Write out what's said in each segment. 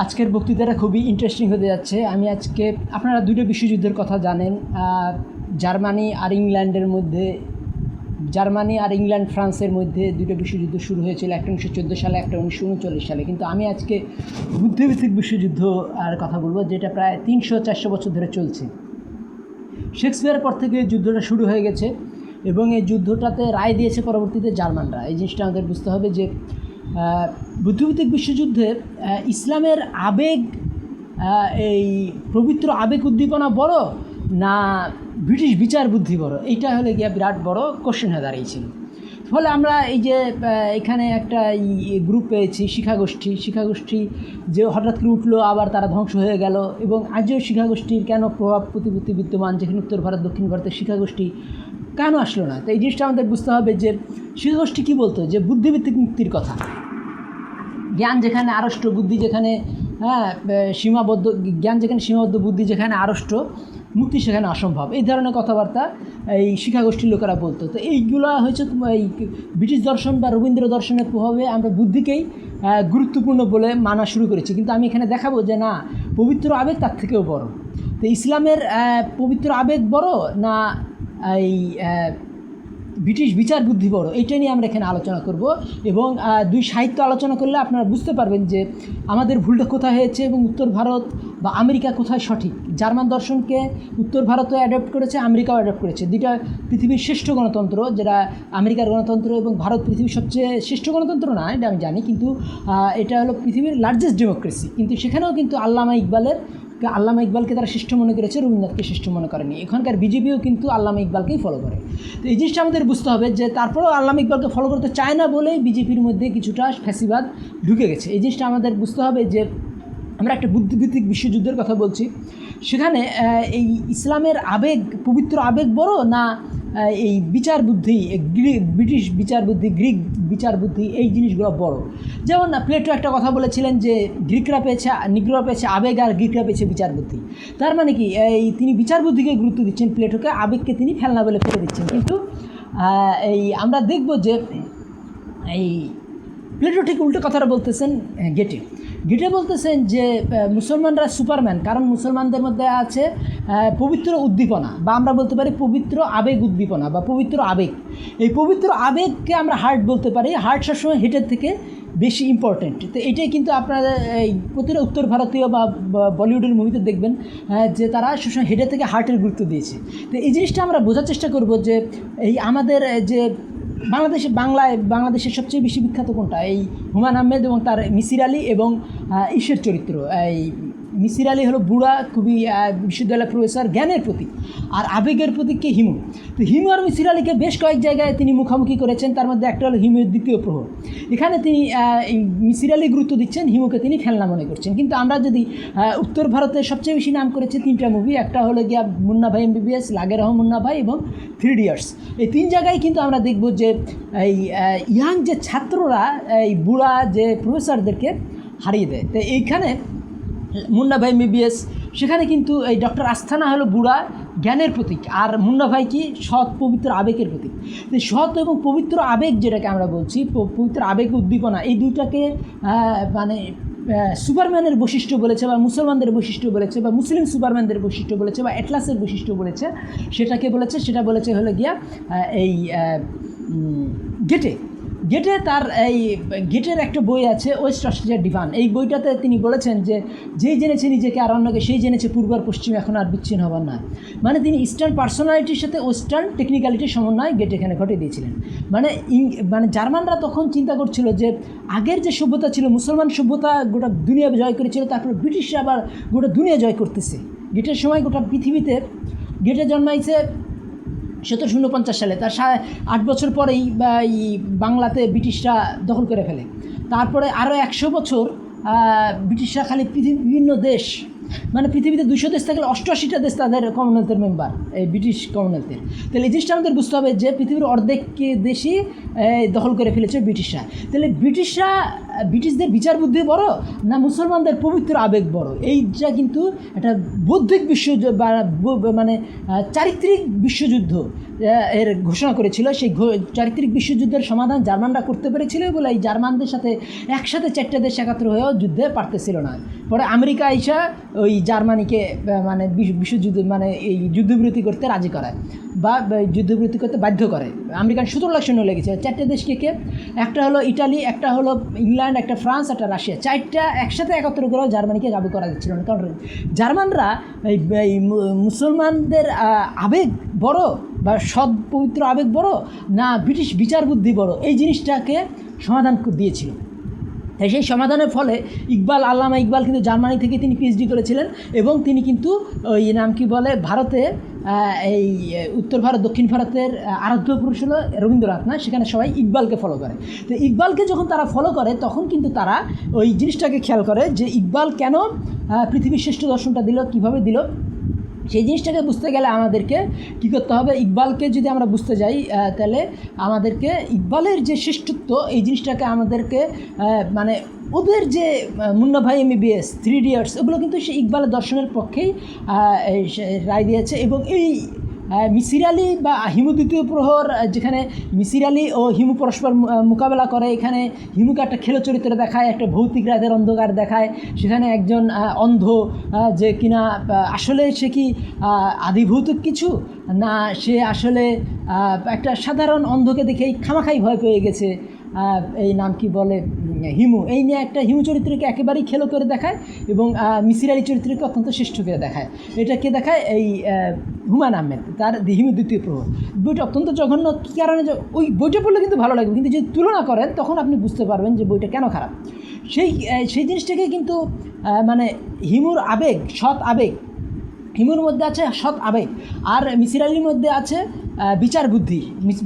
আজকের বক্তৃতাটা খুবই ইন্টারেস্টিং হতে যাচ্ছে। আমি আজকে আপনারা দুটো বিশ্বযুদ্ধের কথা জানেন, জার্মানি আর ইংল্যান্ড ফ্রান্সের মধ্যে দুটো বিশ্বযুদ্ধ শুরু হয়েছিল, একটা 1914 সালে, একটা 1939 সালে। কিন্তু আমি আজকে বুদ্ধিভিত্তিক বিশ্বযুদ্ধ আর কথা বলবো, যেটা প্রায় 300-400 বছর ধরে চলছে। শেক্সপিয়ারের পর থেকে যুদ্ধটা শুরু হয়ে গেছে এবং এই যুদ্ধটাতে রায় দিয়েছে পরবর্তীতে জার্মানরা। এই জিনিসটা আমাদের বুঝতে হবে যে বুদ্ধিভিত্তিক বিশ্বযুদ্ধে ইসলামের আবেগ, এই পবিত্র আবেগ উদ্দীপনা বড় না ব্রিটিশ বিচার বুদ্ধি বড়, এইটা হলে গিয়ে বিরাট বড় কোশ্চেন হয়ে দাঁড়িয়েছিল। ফলে আমরা এই যে এখানে একটা গ্রুপ পেয়েছি, শিক্ষাগোষ্ঠী যে হঠাৎ করে উঠলো, আবার তারা ধ্বংস হয়ে গেল, এবং আজও শিক্ষাগোষ্ঠীর কেন প্রভাব প্রতিপত্তি বিদ্যমান, যেখানে উত্তর ভারত দক্ষিণ ভারতের শিক্ষাগোষ্ঠী কেন আসলো না। তো এই জিনিসটা আমাদের বুঝতে হবে যে শিক্ষাগোষ্ঠী কী বলতো, যে বুদ্ধিভিত্তিক মুক্তির কথা। জ্ঞান যেখানে আড়ষ্ট, বুদ্ধি যেখানে সীমাবদ্ধ, জ্ঞান যেখানে সীমাবদ্ধ, বুদ্ধি যেখানে আড়ষ্ট, মুক্তি সেখানে অসম্ভব, এই ধরনের কথাবার্তা এই শিক্ষাগোষ্ঠীর লোকেরা বলতো। তো এইগুলো হয়েছে এই ব্রিটিশ দর্শন বা রবীন্দ্র দর্শনের প্রভাবে আমরা বুদ্ধিকেই গুরুত্বপূর্ণ বলে মানা শুরু করেছি। কিন্তু আমি এখানে দেখাবো যে না, পবিত্র আবেগ তার থেকেও বড়। তো ইসলামের পবিত্র আবেগ বড় না এই ব্রিটিশ বিচার বুদ্ধি বড়, এইটা নিয়ে আমরা এখানে আলোচনা করব। এবং দুই সাহিত্য আলোচনা করলে আপনারা বুঝতে পারবেন যে আমাদের ভুলটা কোথায় হয়েছে এবং উত্তর ভারত বা আমেরিকা কোথায় সঠিক। জার্মান দর্শনকে উত্তর ভারতও অ্যাডপ্ট করেছে, আমেরিকাও অ্যাডপ্ট করেছে। দুইটা পৃথিবীর শ্রেষ্ঠ গণতন্ত্র, যেটা আমেরিকার গণতন্ত্র, এবং ভারত পৃথিবীর সবচেয়ে শ্রেষ্ঠ গণতন্ত্র না, এটা আমি জানি, কিন্তু এটা হলো পৃথিবীর লার্জেস্ট ডেমোক্রেসি। কিন্তু সেখানেও কিন্তু আল্লামা ইকবালকে তারা শ্রেষ্ঠ মনে করেছে, রবীন্দ্রনাথকে শ্রেষ্ঠ মনে করেনি। এখানকার বিজেপিও কিন্তু আল্লামা ইকবালকেই ফলো করে। তো এই জিনিসটা আমাদের বুঝতে হবে যে তারপরেও আল্লামা ইকবালকে ফলো করতে চায় না বলেই বিজেপির মধ্যে কিছুটা ফ্যাসিবাদ ঢুকে গেছে। এই জিনিসটা আমাদের বুঝতে হবে যে আমরা একটা বুদ্ধিভিত্তিক বিশ্বযুদ্ধের কথা বলছি, সেখানে এই ইসলামের আবেগ, পবিত্র আবেগ বড় না এই বিচার বুদ্ধি, ব্রিটিশ বিচার বুদ্ধি, গ্রিক বিচার বুদ্ধি, এই জিনিসগুলো বড়। যেমন প্লেটো একটা কথা বলেছিলেন যে নিগ্রোরা পেয়েছে আবেগ আর গ্রিকরা পেয়েছে বিচার বুদ্ধি। তার মানে কি, এই তিনি বিচার বুদ্ধিকে গুরুত্ব দিচ্ছেন, প্লেটোকে, আবেগকে তিনি ফেলনা বলে ফেলে দিচ্ছেন। কিন্তু এই আমরা দেখব যে এই প্লেটো ঠিক উল্টো কথাটা বলতেছেন। গেটে বলতেছেন যে মুসলমানরা সুপারম্যান, কারণ মুসলমানদের মধ্যে আছে পবিত্র উদ্দীপনা, বা আমরা বলতে পারি পবিত্র আবেগ উদ্দীপনা বা পবিত্র আবেগ। এই পবিত্র আবেগকে আমরা হার্ট বলতে পারি। হার্ট সবসময় হেডের থেকে বেশি ইম্পর্টেন্ট। তো এটাই কিন্তু আপনারা এই প্রতিটা উত্তর ভারতীয় বা বলিউডের মুভিতে দেখবেন যে তারা সবসময় হেডের থেকে হার্টের গুরুত্ব দিয়েছে। তো এই জিনিসটা আমরা বোঝার চেষ্টা করব যে এই আমাদের যে বাংলাদেশের সবচেয়ে বেশি বিখ্যাত কোনটা, এই হুমায়ূন আহমেদ এবং তার মিসির আলী এবং ঈশের চরিত্র। এই মিসির আলী হলো বুড়া, খুবই বিশ্ববিদ্যালয় প্রফেসর, জ্ঞানের প্রতীক, আর আবেগের প্রতীককে হিমু। তো হিমু আর মিসির আলীকে বেশ কয়েক জায়গায় তিনি মুখোমুখি করেছেন, তার মধ্যে একটা হলো হিমুর দ্বিতীয় প্রহর। এখানে তিনি এই মিসির আলী গুরুত্ব দিচ্ছেন, হিমুকে তিনি ফেলনা মনে করছেন। কিন্তু আমরা যদি উত্তর ভারতে সবচেয়ে বেশি নাম করেছে 3টা মুভি, একটা হলো গিয়া মুন্না ভাই MBBS, লাগে রহম মুন্না ভাই এবং 3 ইডিয়টস। এই 3 জায়গায় কিন্তু আমরা দেখব যে এই ইয়াং যে ছাত্ররা এই বুড়া যে প্রফেসরদেরকে হারিয়ে দেয়। তো এইখানে মুন্না ভাই MBBS, সেখানে কিন্তু এই ডক্টর আস্থানা হলো বুড়া, জ্ঞানের প্রতীক, আর মুন্না ভাই কি সৎ পবিত্র আবেগের প্রতীক। তো সৎ এবং পবিত্র আবেগ যেটাকে আমরা বলছি, পবিত্র আবেগ উদ্দীপনা, এই দুইটাকে মানে সুপারম্যানের বৈশিষ্ট্য বলেছে, বা মুসলমানদের বৈশিষ্ট্য বলেছে, বা মুসলিম সুপারম্যানদের বৈশিষ্ট্য বলেছে, বা অ্যাটলাসের বৈশিষ্ট্য বলেছে। সেটা বলেছে হলো গিয়া এই গেটে তার এই গেটের একটা বই আছে, ওয়েস্ট অস্ট্রেলিয়ার ডিভান। এই বইটাতে তিনি বলেছেন যে যেই জেনেছে নিজেকে আর অন্যকে, সেই জেনেছে পূর্ব আর পশ্চিম এখন আর বিচ্ছিন্ন হবার না। মানে তিনি ইস্টার্ন পার্সোনালিটির সাথে ওয়েস্টার্ন টেকনিক্যালিটির সমন্বয় গেট এখানে ঘটে দিয়েছিলেন। মানে জার্মানরা তখন চিন্তা করছিল যে আগের যে সভ্যতা ছিল, মুসলমান সভ্যতা গোটা দুনিয়া জয় করেছিল, তারপরে ব্রিটিশরা আবার গোটা দুনিয়া জয় করতেছে। গেটের সময় গোটা পৃথিবীতে, গেটে জন্মাইছে 1750 সালে, তার 8 বছর পরেই বাংলাতে ব্রিটিশরা দখল করে ফেলে। তারপরে আরও 100 বছর ব্রিটিশরা খালি পৃথিবীর বিভিন্ন দেশ মানে পৃথিবীতে 200 দেশ থাকলে 88টা দেশ তাদের কমনওয়েলথের মেম্বার, এই ব্রিটিশ কমনওয়েলথের। তাহলে এই জিনিসটা আমাদের বুঝতে হবে যে পৃথিবীর অর্ধেক দেশই দখল করে ফেলেছে ব্রিটিশরা। তাহলে ব্রিটিশদের বিচার বুদ্ধি বড় না মুসলমানদের পবিত্র আবেগ বড়? এইটা কিন্তু একটা বৌদ্ধিক মানে চারিত্রিক বিশ্বযুদ্ধ এর ঘোষণা করেছিল। সেই চারিত্রিক বিশ্বযুদ্ধের সমাধান জার্মানরা করতে পেরেছিল বলে এই জার্মানদের সাথে একসাথে 4টে দেশ একাত্র হয়েও যুদ্ধে পারতেছিল না। পরে আমেরিকা আইসা ওই জার্মানিকে মানে বিশ্বযুদ্ধ মানে এই যুদ্ধবিরতি করতে রাজি করায় বা যুদ্ধবিরতি করতে বাধ্য করে। আমেরিকান 17 লাখ সৈন্য লেগেছে। 4টে দেশ কে? একটা হলো ইটালি, একটা হলো ইংল্যান্ড, একটা ফ্রান্স, একটা রাশিয়া। 4টা একসাথে একত্র করেও জার্মানিকে কাবু করা যাচ্ছিল না। কারণ জার্মানরা এই মুসলমানদের আবেগ বড় বা সৎ পবিত্র আবেগ বড় না ব্রিটিশ বিচার বুদ্ধি বড়, এই জিনিসটাকে সমাধান দিয়েছিল। তাই সেই সমাধানের ফলে আল্লামা ইকবাল কিন্তু জার্মানি থেকে তিনি পিএইচডি করেছিলেন এবং তিনি কিন্তু ওই নাম কি বলে ভারতে এই উত্তর ভারত দক্ষিণ ভারতের আরাধ্য পুরুষ হলো রবীন্দ্রনাথ না, সেখানে সবাই ইকবালকে ফলো করে। তো ইকবালকে যখন তারা ফলো করে তখন কিন্তু তারা ওই জিনিসটাকে খেয়াল করে যে ইকবাল কেন পৃথিবীর শ্রেষ্ঠ দর্শনটা দিল, কীভাবে দিল। সেই জিনিসটাকে বুঝতে গেলে আমাদেরকে কী করতে হবে, ইকবালকে যদি আমরা বুঝতে যাই তাহলে আমাদেরকে ইকবালের যে শ্রেষ্ঠত্ব এই জিনিসটাকে আমাদেরকে মানে ওদের যে মুন্না ভাই MBBS, 3 ইডিয়টস, এগুলো কিন্তু সেই ইকবালের দর্শনের পক্ষেই রায় দিয়েছে। এবং এই মিসির আলি বা হিমু দ্বিতীয় প্রহর, যেখানে মিসির আলি ও হিমু পরস্পর মোকাবেলা করে, এখানে হিমুকে একটা খেলো চরিত্র দেখায়, একটা ভৌতিক রাতের অন্ধকার দেখায়। সেখানে একজন অন্ধ যে কিনা আসলে সে কি আদিভৌতিক কিছু না, সে আসলে একটা সাধারণ অন্ধকে দেখেই খামাখাই ভয় পেয়ে গেছে। এই নাম কি বলে হিমু, এই নিয়ে একটা হিমু চরিত্রকে একেবারেই খেলো করে দেখায় এবং মিসির আলি চরিত্রকে অত্যন্ত শ্রেষ্ঠ করে দেখায়। এটা কে দেখায়? এই হুমায়ুন আহমেদ, তার হিমু দ্বিতীয় প্রহর। বইটা অত্যন্ত জঘন্য। কী কারণে? ওই বইটা পড়লে কিন্তু ভালো লাগবে, কিন্তু যদি তুলনা করেন তখন আপনি বুঝতে পারবেন যে বইটা কেন খারাপ। সেই জিনিসটাকে কিন্তু মানে হিমুর আবেগ, সৎ আবেগ, হিমুর মধ্যে আছে সৎ আবেগ, আর মিসির আলির মধ্যে আছে বিচার বুদ্ধি।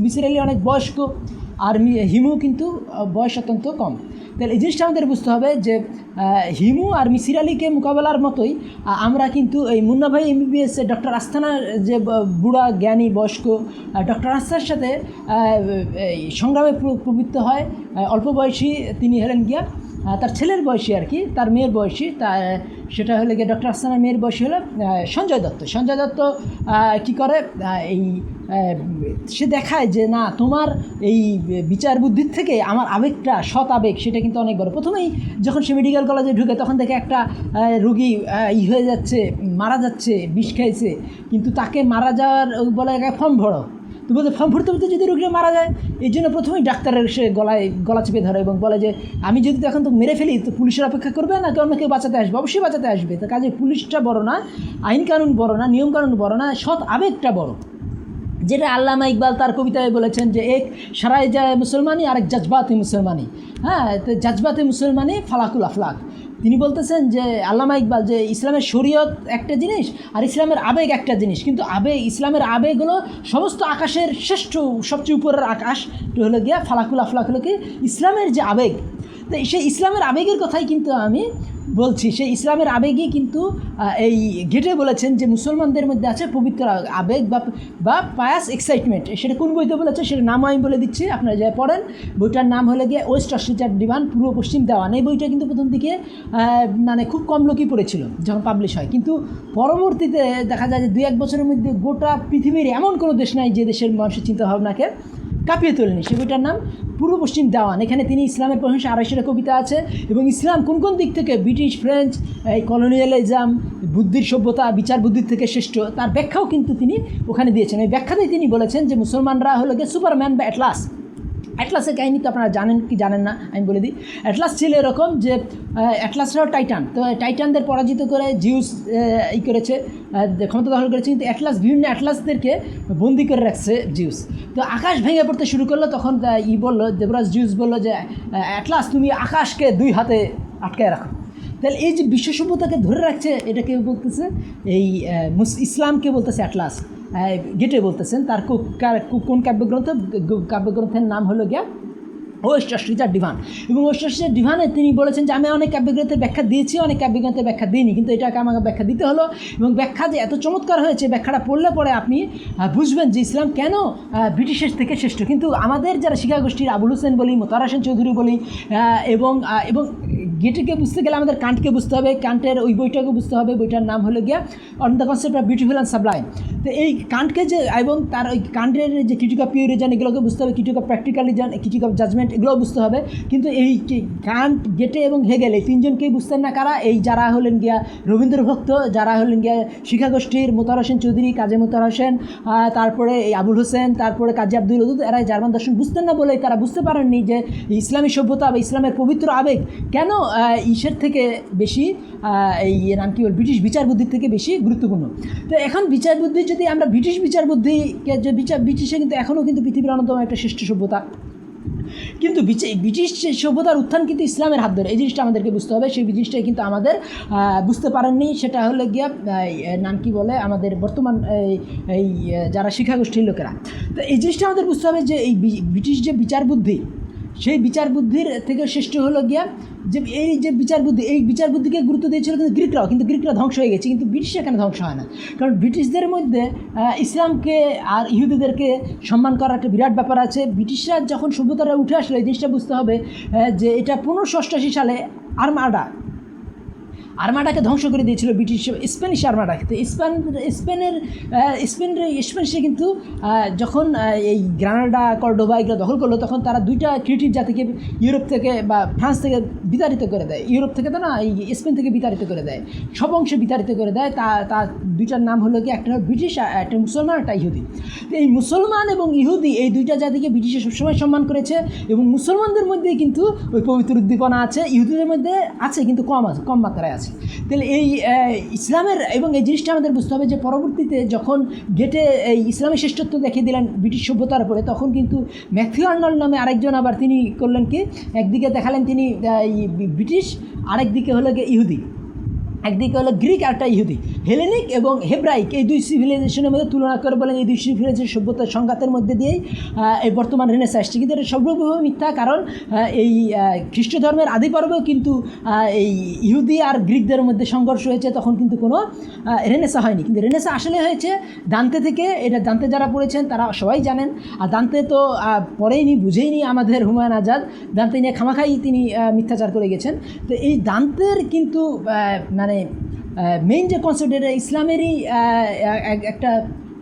মিসির আলি অনেক বয়স্ক আর হিমু কিন্তু বয়স অত্যন্ত কম। তাহলে এই জিনিসটা আমাদের বুঝতে হবে যে হিমু আর মিসির আলিকে মোকাবেলার মতোই আমরা কিন্তু এই মুন্না ভাই MBBS ডক্টর আস্থানার যে বুড়া জ্ঞানী বয়স্ক ডক্টর আস্থার সাথে সংগ্রামে প্রবৃত্ত হয়। অল্প বয়সী তিনি হলেন গিয়া তার ছেলের বয়সী আর কি, তার মেয়ের বয়সী, সেটা হলে গিয়ে ডক্টর আস্থানার মেয়ের বয়সী হলো সঞ্জয় দত্ত। সঞ্জয় দত্ত কী করে, এই সে দেখায় যে না, তোমার এই বিচার বুদ্ধির থেকে আমার আবেগটা, সৎ আবেগ, সেটা কিন্তু অনেক বড়। প্রথমেই যখন সে মেডিকেল কলেজে ঢুকে তখন দেখে একটা রুগী হয়ে যাচ্ছে, মারা যাচ্ছে, বিষ খাইছে, কিন্তু তাকে মারা যাওয়ার বলে ফর্ম ভরো। তো বলতে ফর্ম ভরতে ভরতে যদি রুগীরা মারা যায়, এই জন্য প্রথমেই ডাক্তারের সে গলা চেপে ধরে এবং বলে যে আমি যদি এখন তো মেরে ফেলি তো পুলিশের অপেক্ষা করবে না, অন্য কেউ বাঁচাতে আসবে, অবশ্যই বাঁচাতে আসবে। তো কাজে পুলিশটা বড় না, আইন কানুন বড় না, নিয়ম কানুন বড় না, সৎ আবেগটা বড়। যেটা আল্লামা ইকবাল তার কবিতায় বলেছেন যে এক সারায় যায় মুসলমানি আর এক জজবাতে মুসলমানি। হ্যাঁ, তো জজবাতে মুসলমানি ফালাকুল আফলাক। তিনি বলতেছেন যে আল্লামা ইকবাল যে ইসলামের শরীয়ত একটা জিনিস আর ইসলামের আবেগ একটা জিনিস, কিন্তু ইসলামের আবেগ হলো সমস্ত আকাশের শ্রেষ্ঠ, সবচেয়ে উপরের আকাশ হলো গিয়া ফালাকুল আফলাক হলো কি ইসলামের যে আবেগ। তো সেই ইসলামের আবেগের কথাই কিন্তু আমি বলছি। সেই ইসলামের আবেগই কিন্তু এই গেটে বলেছেন যে মুসলমানদের মধ্যে আছে পবিত্র আবেগ বা পায়াস এক্সাইটমেন্ট। সেটা কোন বইতে বলেছে সেটা নাম আমি বলে দিচ্ছি, আপনারা যা পড়েন। বইটার নাম হলে গিয়ে ওয়েস্ট অস্ট্রেলিয়ার ডিমান্ড, পূর্ব পশ্চিম দেওয়ান। এই বইটা কিন্তু প্রথম দিকে মানে খুব কম লোকই পড়েছিল যখন পাবলিশ হয়, কিন্তু পরবর্তীতে দেখা যায় যে 2-1 বছরের মধ্যে গোটা পৃথিবীর এমন কোনো দেশ নাই যে দেশের মানুষের চিন্তাভাবনাকে কাঁপিয়ে তোলেনি। সে বইটার নাম পূর্ব পশ্চিম দেওয়ান। এখানে তিনি ইসলামের প্রশংসা 250টা কবিতা আছে এবং ইসলাম কোন কোন দিক থেকে ব্রিটিশ, ফ্রেঞ্চ, এই কলোনিয়ালিজম, বুদ্ধির সভ্যতা, বিচার বুদ্ধির থেকে শ্রেষ্ঠ, তার ব্যাখ্যাও কিন্তু তিনি ওখানে দিয়েছেন। এই ব্যাখ্যাতেই তিনি বলেছেন যে মুসলমানরা হলো গিয়ে সুপারম্যান বা অ্যাটলাস। অ্যাটলাসের কাহিনী তো আপনারা জানেন কি জানেন না আমি বলে দিই। অ্যাটলাস ছিল এরকম যে অ্যাটলাসরাও টাইটান, তো টাইটানদের পরাজিত করে জিউস করেছে, ক্ষমতা দখল করেছে, কিন্তু বিভিন্ন অ্যাটলাসদেরকে বন্দি করে রাখছে জিউস। তো আকাশ ভেঙে পড়তে শুরু করলো, তখন বললো, দেবরাজ জিউস বললো যে অ্যাটলাস তুমি আকাশকে 2 হাতে আটকায় রাখো। তাহলে এই যে বিশ্ব সভ্যতাকে ধরে রাখছে, এটা কেউ বলতেছে এই ইসলামকে বলতেছে অ্যাটলাস, গেটে বলতেছেন। তার কোন কাব্যগ্রন্থের নাম হলো গিয়া ওয়েস্টার্স রিচার্ড ডিভান। এবং ওয়েস্টার্স রিচার্ড ডিভানে তিনি বলেছেন যে আমি অনেক কাব্যগ্রন্থের ব্যাখ্যা দিয়েছি, অনেক কাব্যগ্রন্থের ব্যাখ্যা দিইনি, কিন্তু এটাকে আমাকে ব্যাখ্যা দিতে হলো। এবং ব্যাখ্যা যে এত চমৎকার হয়েছে, ব্যাখ্যাটা পড়লে পরে আপনি বুঝবেন যে ইসলাম কেন ব্রিটিশের থেকে শ্রেষ্ঠ। কিন্তু আমাদের যারা শিক্ষাগোষ্ঠীর আবুল হোসেন বলি, মোতাহার হোসেন চৌধুরী বলি, এবং গেটেকে বুঝতে গেলে আমাদের কান্টকে বুঝতে হবে, কান্টের ওই বইটাকে বুঝতে হবে, বইটার নাম হলো গিয়া on the concept of beautiful and Sublime. তো এই কান্টকে যে, এবং তার ওই কান্টের যে ক্রিটিক অফ পিউরিজন এগুলোকে বুঝতে হবে, critique of practical reason, critique of judgement এগুলোও বুঝতে হবে। কিন্তু এই কান্ট, গেটে এবং হেগেল এই তিনজনকেই বুঝতেন না কারা? এই যারা হলেন গিয়া রবীন্দ্র ভক্ত, যারা হলেন গিয়া শিক্ষাগোষ্ঠীর মোতাহার হোসেন চৌধুরী, কাজী মোতাহার হোসেন, তারপরে এই আবুল হোসেন, তারপরে কাজী আব্দুল ওদুদ, এরা জার্মান দর্শন বুঝতেন না বলেই তারা বুঝতে পারেননি যে ইসলামী সভ্যতা বা ইসলামের পবিত্র আবেগ কেন ঈশ্বর থেকে বেশি, এই নাম কি বল, ব্রিটিশ বিচার বুদ্ধির থেকে বেশি গুরুত্বপূর্ণ। তো এখন বিচার বুদ্ধি যদি আমরা ব্রিটিশ বিচার বুদ্ধিকে যে ব্রিটিশে কিন্তু এখনও কিন্তু পৃথিবীর অন্যতম একটা শ্রেষ্ঠ সভ্যতা, কিন্তু ব্রিটিশ সভ্যতার উত্থান কিন্তু ইসলামের হাত ধরে, এই জিনিসটা আমাদেরকে বুঝতে হবে। সেই জিনিসটাই কিন্তু আমাদের বুঝতে পারেননি, সেটা হলো গিয়া নাম কি বলে আমাদের বর্তমান এই যারা শিক্ষাগোষ্ঠীর লোকেরা। তো এই জিনিসটা আমাদের বুঝতে হবে যে এই ব্রিটিশ যে বিচার বুদ্ধি, সেই বিচার বুদ্ধির থেকে শ্রেষ্ঠ হলো গিয়া যে এই যে বিচার বুদ্ধি, এই বিচার বুদ্ধিকে গুরুত্ব দিয়েছিল কিন্তু গ্রিকরাও, কিন্তু গ্রিকরা ধ্বংস হয়ে গেছে, কিন্তু ব্রিটিশ এখানে ধ্বংস হয় না। কারণ ব্রিটিশদের মধ্যে ইসলামকে আর ইহুদিদেরকে সম্মান করার একটা বিরাট ব্যাপার আছে। ব্রিটিশরা যখন সভ্যতাটা উঠে আসলো, এই জিনিসটা বুঝতে হবে যে এটা 1588 সালে আর্মাডাকে ধ্বংস করে দিয়েছিল ব্রিটিশ, স্প্যানিশ আর্মাডাকে। তো স্পেনিশে কিন্তু যখন এই গ্রানাডা, কর্ডোবা এগুলো দখল করলো, তখন তারা দুইটা ক্রিয়েটিভ জাতিকে ইউরোপ থেকে বা ফ্রান্স থেকে বিতাড়িত করে দেয়। ইউরোপ থেকে তো না, এই স্পেন থেকে বিতাড়িত করে দেয়, সব অংশে বিতাড়িত করে দেয়। তার দুইটার নাম হলো কি, একটা হলো ব্রিটিশ, একটা মুসলমান, একটা ইহুদি। তো এই মুসলমান এবং ইহুদি এই দুইটা জাতিকে ব্রিটিশে সবসময় সম্মান করেছে, এবং মুসলমানদের মধ্যে কিন্তু ওই পবিত্র উদ্দীপনা আছে, ইহুদিদের মধ্যে আছে কিন্তু কম মাত্রায় আছে। তাহলে এই ইসলামের, এবং এই জিনিসটা আমাদের বুঝতে হবে যে পরবর্তীতে যখন গেটে এই ইসলামের শ্রেষ্ঠত্ব দেখিয়ে দিলেন ব্রিটিশ সভ্যতার উপরে, তখন কিন্তু ম্যাথিউ আর্নল্ড নামে আরেকজন আবার তিনি করলেন কি, একদিকে দেখালেন তিনি ব্রিটিশ, আরেকদিকে হলো গিয়ে ইহুদি, একদিকে হলো গ্রিক আর একটা ইহুদি, হেলেনিক এবং হেব্রাইক, এই দুই সিভিলাইজেশনের মধ্যে তুলনা করে বলেন এই দুই সিভিলাইজেশন সভ্যতার সংঘাতের মধ্যে দিয়েই এই বর্তমান রেনেসাঁ আসছে। কিন্তু এটা সর্বভাবে মিথ্যা, কারণ এই খ্রিস্ট ধর্মের আদি পর্বেও কিন্তু এই ইহুদি আর গ্রিকদের মধ্যে সংঘর্ষ হয়েছে, তখন কিন্তু কোনো রেনেসাঁ হয়নি। কিন্তু রেনেসাঁ আসলে হয়েছে দান্তে থেকে। এটা দান্তে যারা পড়েছেন তারা সবাই জানেন, আর দান্তে তো পড়েইনি, বুঝেইনি আমাদের হুমায়ুন আজাদ, দান্তে নিয়ে খামাখাই তিনি মিথ্যাচার করে গেছেন। তো এই দান্তের কিন্তু মানে মেইন যে কনসেপ্ট, এটা ইসলামেরই একটা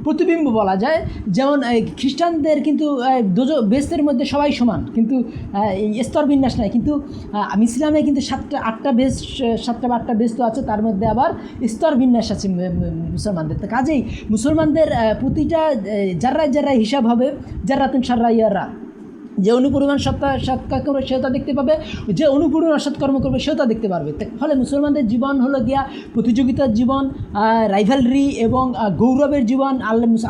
প্রতিবিম্ব বলা যায়। যেমন খ্রিস্টানদের কিন্তু বেস্তের মধ্যে সবাই সমান, কিন্তু এই স্তর বিন্যাস নাই। কিন্তু ইসলামে কিন্তু 7-8টা বেস, 7টা বা 8টা বেস তো আছে, তার মধ্যে আবার স্তর বিন্যাস আছে মুসলমানদের। তো কাজেই মুসলমানদের প্রতিটা যার্রায় হিসাব হবে, যার্রাতুন সাররা ইয়াররা, যে অনুপরিমাণ সৎকার করবে সেও তা দেখতে পাবে, যে অনুপরিমাণ সৎকর্ম করবে সেও তা দেখতে পারবে। ফলে মুসলমানদের জীবন হলো গিয়া প্রতিযোগিতার জীবন, রাইভালরি এবং গৌরবের জীবন।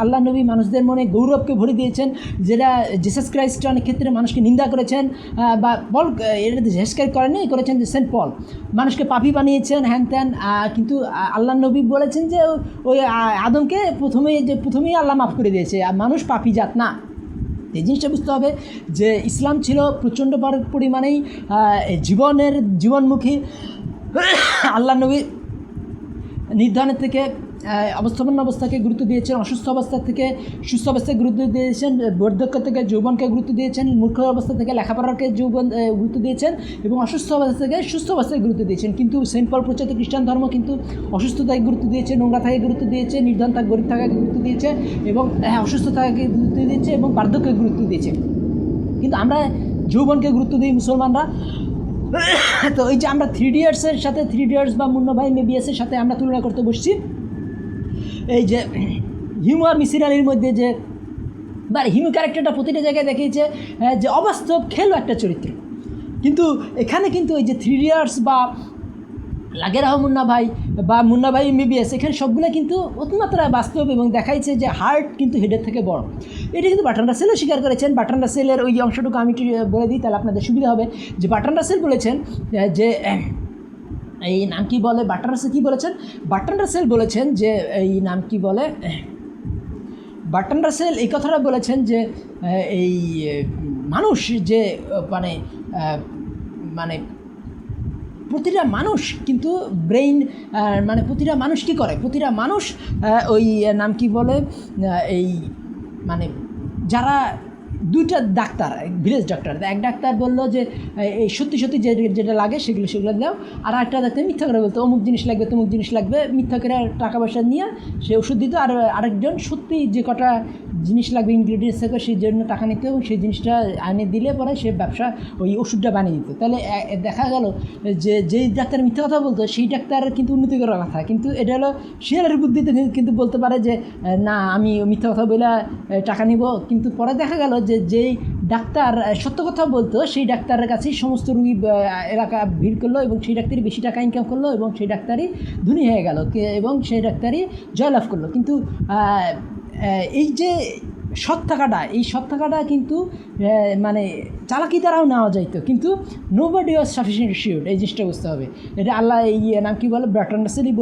আল্লাহ নবী মানুষদের মনে গৌরবকে ভরে দিয়েছেন, যেটা জিসাস ক্রাইস্ট অনেক ক্ষেত্রে মানুষকে নিন্দা করেছেন, বা পল এটা জেসক্রাইব করেনি, করেছেন যে সেন্ট পল, মানুষকে পাপী বানিয়েছেন, হ্যান ত্যান। কিন্তু আল্লাহ নবী বলেছেন যে ওই আদমকে প্রথমেই আল্লাহ মাফ করে দিয়েছে, আর মানুষ পাপী জাত না। এই জিনিসটা বুঝতে হবে যে ইসলাম ছিল প্রচণ্ড পরিমাণেই জীবনমুখী। আল্লাহ নবী নির্ধারণের থেকে অবস্থাপন্ন অবস্থাকে গুরুত্ব দিয়েছেন, অসুস্থ অবস্থা থেকে সুস্থ অবস্থায় গুরুত্ব দিয়েছেন, বার্ধক্য থেকে যৌবনকে গুরুত্ব দিয়েছেন, মূর্খ অবস্থা থেকে লেখাপড়াকে গুরুত্ব দিয়েছেন, এবং অসুস্থ অবস্থা থেকে সুস্থ অবস্থায় গুরুত্ব দিয়েছেন। কিন্তু সেন্ট পল প্রচারিত খ্রিস্টান ধর্ম কিন্তু অসুস্থতাকে গুরুত্ব দিয়েছে, নোংরা থাকাকে গুরুত্ব দিয়েছে, নির্ধন থাকা গরিব থাকাকে গুরুত্ব দিয়েছে, এবং অসুস্থ থাকাকে গুরুত্ব দিয়েছে, এবং বার্ধক্যকে গুরুত্ব দিয়েছে। কিন্তু আমরা যৌবনকে গুরুত্ব দিই মুসলমানরা। তো এই যে আমরা 3 ইডিয়টসের সাথে, 3 ইডিয়টস বা মুন্না ভাই মেবিয়াসের সাথে আমরা তুলনা করতে বসছি, এই যে হিউমার মিসির আলীর মধ্যে যে হিউম্যান ক্যারেক্টারটা প্রতিটা জায়গায় দেখিয়েছে যে অবাস্তব খেলো একটা চরিত্র। কিন্তু এখানে কিন্তু এই যে 3 ইডিয়টস বা লাগেরাহ মুন্না ভাই বা মুন্না ভাই এমবিবিএস, এখানে সবগুলো কিন্তু অতিমাত্রায় বাস্তব, এবং দেখাইছে যে হার্ট কিন্তু হেডের থেকে বড়। এটা কিন্তু বার্ট্রান্ড রাসেলও স্বীকার করেছেন। বার্ট্রান্ড রাসেলের ওই অংশটুকু আমি বলে দিই, তাহলে আপনাদের সুবিধা হবে। যে বার্ট্রান্ড রাসেল বলেছেন যে এই নাম কি বলে, বার্ট্রান্ড রাসেল কী বলেছেন, বার্ট্রান্ড রাসেল বলেছেন যে এই নাম কি বলে, বার্ট্রান্ড রাসেল এই কথাটা বলেছেন যে এই মানুষ যে মানে মানে প্রতিটা মানুষ কিন্তু ব্রেইন মানে প্রতিটা মানুষ কী করে, প্রতিটা মানুষ ওই নাম কি বলে এই মানে যারা দুইটা ডাক্তার, ভিলেজ ডাক্তার, এক ডাক্তার বললো যে এই সত্যি সত্যি যেটা লাগে সেগুলো দাও, আর একটা ডাক্তার মিথ্যা করে বলতো অমুক জিনিস লাগবে তমুক জিনিস লাগবে, মিথ্যা করে টাকা পয়সা নিয়ে সে ওষুধ দিত, আর আরেকজন সত্যি যে কটা জিনিস লাগবে ইনগ্রিডিয়েন্টস থেকে সেই জন্য টাকা নিত এবং সেই জিনিসটা আনে দিলে পরে সে ব্যবসা ওই ওষুধটা বানিয়ে দিত। তাহলে দেখা গেল যে যেই ডাক্তার মিথ্যা কথা বলতো সেই ডাক্তার কিন্তু উন্নতি করার কথা, কিন্তু এটা হলো শিয়ালের বুদ্ধিতে কিন্তু বলতে পারে যে না আমি মিথ্যা কথা বলে টাকা নিব, কিন্তু পরে দেখা গেল যে যেই ডাক্তার সত্য কথা বলতো সেই ডাক্তারের কাছেই সমস্ত রুগী এলাকা ভিড় করলো এবং সেই ডাক্তারই বেশি টাকা ইনকাম করলো এবং সেই ডাক্তারই ধনী হয়ে গেল এবং সেই ডাক্তারই জয়লাভ করলো। কিন্তু এই যে সৎ থাকাটা কিন্তু মানে চালাকি দ্বারাও নেওয়া যাইতো, কিন্তু নোবডি ওয়াজ সাফিসিয়েন্ট শিওর, এই জিনিসটা বুঝতে হবে। এটা আল্লাহ এই নাম কি বলে বার্ট্রান্ড রাসেলই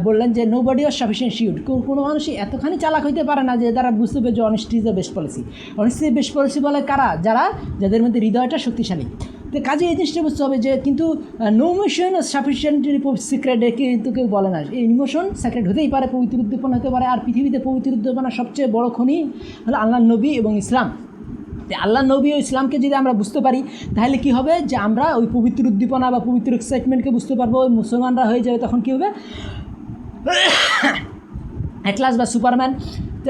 বললেন যে নোবডি ওয়াজ সাফিসিয়েন্ট শিওর, কোনো মানুষই এতখানি চালাক হইতে পারে না যে তারা বুঝতে পারে যে honesty is the best policy. Honesty best policy বলে কারা? যাদের মধ্যে হৃদয়টা শক্তিশালী। তো কাজে এই জিনিসটা বুঝতে হবে যে কিন্তু নো ইমোশন সাফিসিয়েন্টলি সিক্রেট কিন্তু কেউ বলে না। এই ইমোশন সিক্রেট হতেই পারে, পবিত্র উদ্দীপনা হতে পারে, আর পৃথিবীতে পবিত্র উদ্দীপনার সবচেয়ে বড় খনি হলো আল্লাহ নবী এবং ইসলাম। আল্লাহ নবী ও ইসলামকে যদি আমরা বুঝতে পারি তাহলে কি হবে যে আমরা ওই পবিত্র উদ্দীপনা বা পবিত্র এক্সাইটমেন্টকে বুঝতে পারবো, ওই মুসলমানরা হয়ে যাবে। তখন কী হবে? অ্যাটলাস বা সুপারম্যান।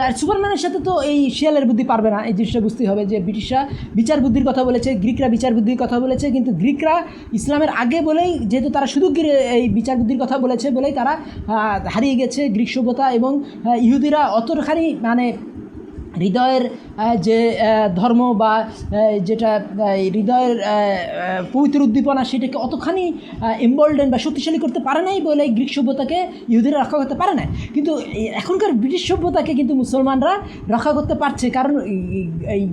আর সুপারম্যানের সাথে তো এই শিয়ালের বুদ্ধি পারবে না। এই জিনিসটা বুঝতেই হবে যে ব্রিটিশরা বিচার বুদ্ধির কথা বলেছে, গ্রিকরা বিচার বুদ্ধির কথা বলেছে, কিন্তু গ্রিকরা ইসলামের আগে বলেই যেহেতু তারা শুধু এই বিচার বুদ্ধির কথা বলেছে বলেই তারা হারিয়ে গেছে গ্রিক সভ্যতা, এবং ইহুদিরা অতখানি মানে হৃদয়ের যে ধর্ম বা যেটা হৃদয়ের পবিত্র উদ্দীপনা সেটাকে অতখানি এম্বল্ডেন বা শক্তিশালী করতে পারে নাই বলে গ্রিক সভ্যতাকে ইহুদিরা রক্ষা করতে পারে না। কিন্তু এখনকার ব্রিটিশ সভ্যতাকে কিন্তু মুসলমানরা রক্ষা করতে পারছে, কারণ এই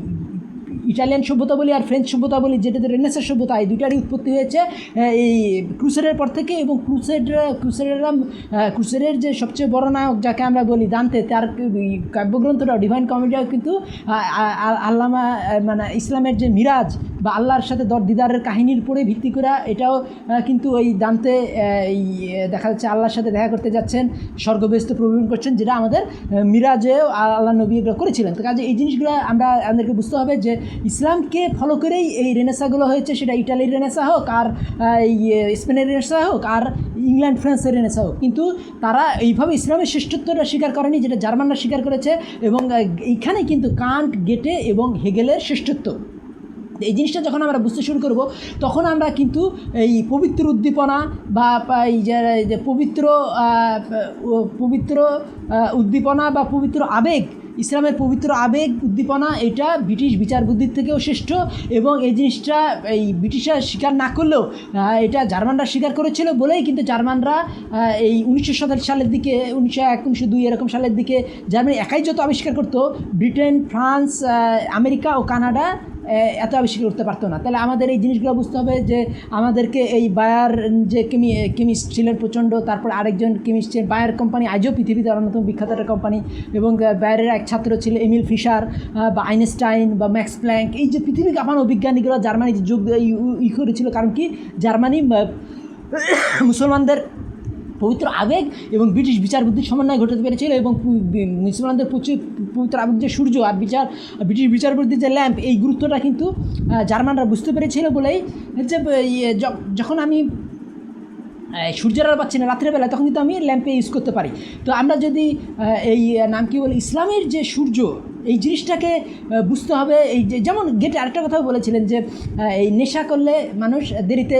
ইটালিয়ান সভ্যতা বলি আর ফ্রেঞ্চ সভ্যতা বলি, যেটাতে রেনেসাঁ সভ্যতা, এই দুটারই উৎপত্তি হয়েছে এই ক্রুসেডের পর থেকে। এবং ক্রুসেডের যে সবচেয়ে বড় নায়ক যাকে আমরা বলি দান্তে, তার কাব্যগ্রন্থটাও ডিভাইন কমেডিয়াও কিন্তু আল্লামা মানে ইসলামের যে মিরাজ বা আল্লাহর সাথে দিদারের কাহিনীর উপরে ভিত্তি করে এটাও কিন্তু ওই দান্তে এই দেখা যাচ্ছে আল্লাহর সাথে দেখা করতে যাচ্ছেন, স্বর্গবেস্ত প্রভূমিন করছেন, যেটা আমাদের মিরাজেও আল্লাহ নবী করেছিলেন। তো কাজে এই জিনিসগুলো আমাদেরকে বুঝতে হবে যে ইসলামকে ফলো করেই এই রেনেসাগুলো হয়েছে, সেটা ইটালির রেনেসা হোক আর এই স্পেনের রেনেসা হোক আর ইংল্যান্ড ফ্রান্সের রেনেসা হোক, কিন্তু তারা এইভাবে ইসলামের শ্রেষ্ঠত্বটা স্বীকার করেনি যেটা জার্মানরা স্বীকার করেছে। এবং এইখানে কিন্তু কান্ট, গেটে এবং হেগেলের শ্রেষ্ঠত্ব, এই জিনিসটা যখন আমরা বুঝতে শুরু করব তখন আমরা কিন্তু এই পবিত্র উদ্দীপনা বা এই যে পবিত্র উদ্দীপনা বা পবিত্র আবেগ, ইসলামের পবিত্র আবেগ উদ্দীপনা, এটা ব্রিটিশ বিচার বুদ্ধির থেকেও শ্রেষ্ঠ। এবং এই জিনিসটা এই ব্রিটিশরা স্বীকার না করলেও এটা জার্মানরা স্বীকার করেছিল বলেই কিন্তু জার্মানরা এই 1917 সালের দিকে, 1901, 1902 এরকম সালের দিকে জার্মানি একাই যত আবিষ্কার করতো, ব্রিটেন, ফ্রান্স, আমেরিকা ও কানাডা এত আবিষ্কার করতে পারতো না। তাহলে আমাদের এই জিনিসগুলো বুঝতে হবে যে আমাদেরকে এই বায়ার যে কেমিস্ট ছিলেন প্রচণ্ড, তারপর আরেকজন কেমিস্ট ছিলেন, বায়ার কোম্পানি আজও পৃথিবীতে অন্যতম বিখ্যাত একটা কোম্পানি, এবং বায়ারের এক ছাত্র ছিল এমিল ফিশার বা আইনস্টাইন বা ম্যাক্স প্ল্যাঙ্ক। এই যে পৃথিবী কাঁপানো বিজ্ঞানীগুলো জার্মানি যোগ করেছিল, কারণ কি জার্মানি মুসলমানদের পবিত্র আবেগ এবং ব্রিটিশ বিচার বুদ্ধির সমন্বয় ঘটাতে পেরেছিল, এবং মুসলমানদের পবিত্র আবেগ যে সূর্য আর ব্রিটিশ বিচার বুদ্ধির যে ল্যাম্প, এই গুরুত্বটা কিন্তু জার্মানরা বুঝতে পেরেছিল বলেই যে যখন আমি সূর্যের আলো পাচ্ছি না রাত্রেবেলা, তখন কিন্তু আমি ল্যাম্পে ইউজ করতে পারি। তো আমরা যদি এই নাম কি বলি ইসলামের যে সূর্য, এই জিনিসটাকে বুঝতে হবে। এই যে যেমন গেটে আরেকটা কথা বলেছিলেন যে এই নেশা করলে মানুষ দেরিতে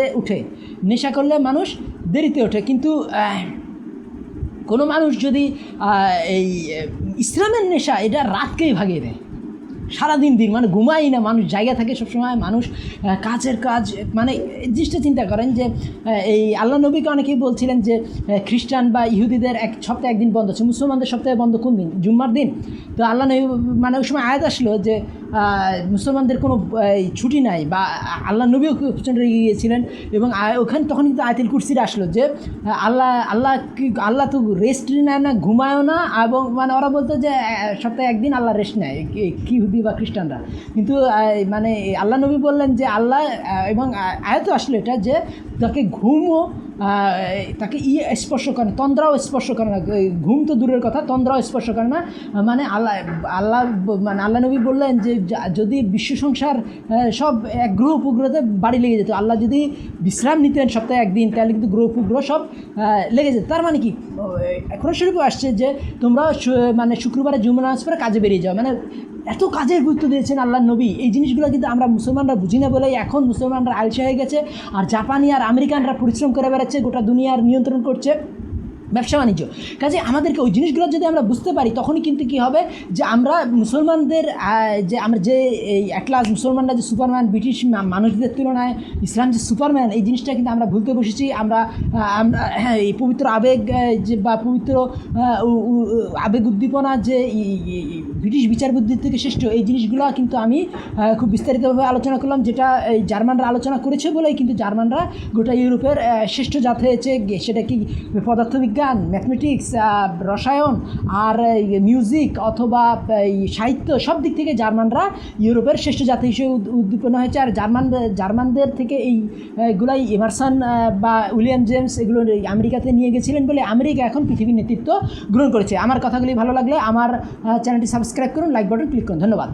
ওঠে, কিন্তু কোনো মানুষ যদি এই ইসলামের নেশা, এটা রাতকেই ভাগিয়ে দেয়, সারাদিন মানে ঘুমাই না, মানুষ জায়গা থাকে সবসময়, মানুষ কাজের কাজ, মানে জিনিসটা চিন্তা করেন যে এই আল্লাহ নবীকে অনেকেই বলছিলেন যে খ্রিস্টান বা ইহুদিদের সপ্তাহে একদিন বন্ধ আছে, মুসলমানদের সপ্তাহে বন্ধ কোন দিন? জুম্মার দিন। তো আল্লাহ নবী মানে ওই সময় আয়াত আসলো যে মুসলমানদের কোনো ছুটি নাই, বা আল্লাহ নবীও প্রচণ্ড রেগে গিয়েছিলেন, এবং ওখানে তখন কিন্তু আয়াতুল কুরসির আসলো যে আল্লাহ তো রেস্ট নেয় না, ঘুমায়ও না, এবং মানে ওরা বলতো যে সপ্তাহে একদিন আল্লাহ রেস্ট নেয়। কি বা খ্রিস্টানরা। কিন্তু মানে আল্লাহ নবী বললেন যে আল্লাহ এবং আয়াত আসলে এটা যে তাকে ঘুমও তাকে স্পর্শ করে না, তন্দ্রাও স্পর্শ করে না, ঘুম তো দূরের কথা, তন্দ্রাও স্পর্শ করে না। মানে আল্লাহ নবী বললেন যে যদি বিশ্ব সংসার সব এক গ্রহ উপগ্রহতে বাড়ি লেগে যেত, আল্লাহ যদি বিশ্রাম নিতেন সপ্তাহে একদিন, তাহলে কিন্তু গ্রহ উপগ্রহ সব লেগে যেত। তার মানে কি, কোরআন শরীফে আসছে যে তোমরা মানে শুক্রবারে জুমা নামাজ পড়ে কাজে বেরিয়ে যাও। মানে এত কাজের গুরুত্ব দিয়েছেন আল্লাহ নবী। এই জিনিসগুলো কিন্তু আমরা মুসলমানরা বুঝি না বলেই এখন মুসলমানরা আলসা হয়ে গেছে, আর জাপানি আর আমেরিকানরা পরিশ্রম করে বেড়াচ্ছে, গোটা দুনিয়ার নিয়ন্ত্রণ করছে ব্যবসা বাণিজ্য। কাজে আমাদেরকে ওই জিনিসগুলো যদি আমরা বুঝতে পারি, তখনই কিন্তু কী হবে যে আমরা মুসলমানদের যে আমরা যে এই অ্যাটলাস মুসলমানরা যে সুপারম্যান, ব্রিটিশ মানুষদের তুলনায় ইসলাম যে সুপারম্যান, এই জিনিসটা কিন্তু আমরা ভুলতে বসেছি। আমরা হ্যাঁ, এই পবিত্র আবেগ যে বা পবিত্র আবেগ উদ্দীপনা যে ব্রিটিশ বিচার বুদ্ধির থেকে শ্রেষ্ঠ, এই জিনিসগুলো কিন্তু আমি খুব বিস্তারিতভাবে আলোচনা করলাম, যেটা এই জার্মানরা আলোচনা করেছে বলেই কিন্তু জার্মানরা গোটা ইউরোপের শ্রেষ্ঠ জাত হয়েছে। সেটা কি পদার্থবিজ্ঞান, ম্যাথমেটিক্স, রসায়ন আর মিউজিক অথবা সাহিত্য, সব দিক থেকে জার্মানরা ইউরোপের শ্রেষ্ঠ জাতি হিসেবে উদ্দীপনা হয়েছে। আর জার্মানদের থেকে এইগুলাই এমারসন বা উইলিয়াম জেমস এগুলো আমেরিকাতে নিয়ে গেছিলেন বলে আমেরিকা এখন পৃথিবীর নেতৃত্ব গ্রহণ করেছে। আমার কথাগুলি ভালো লাগলে আমার চ্যানেলটি সাবস্ক্রাইব করুন, লাইক বাটন ক্লিক করুন। ধন্যবাদ।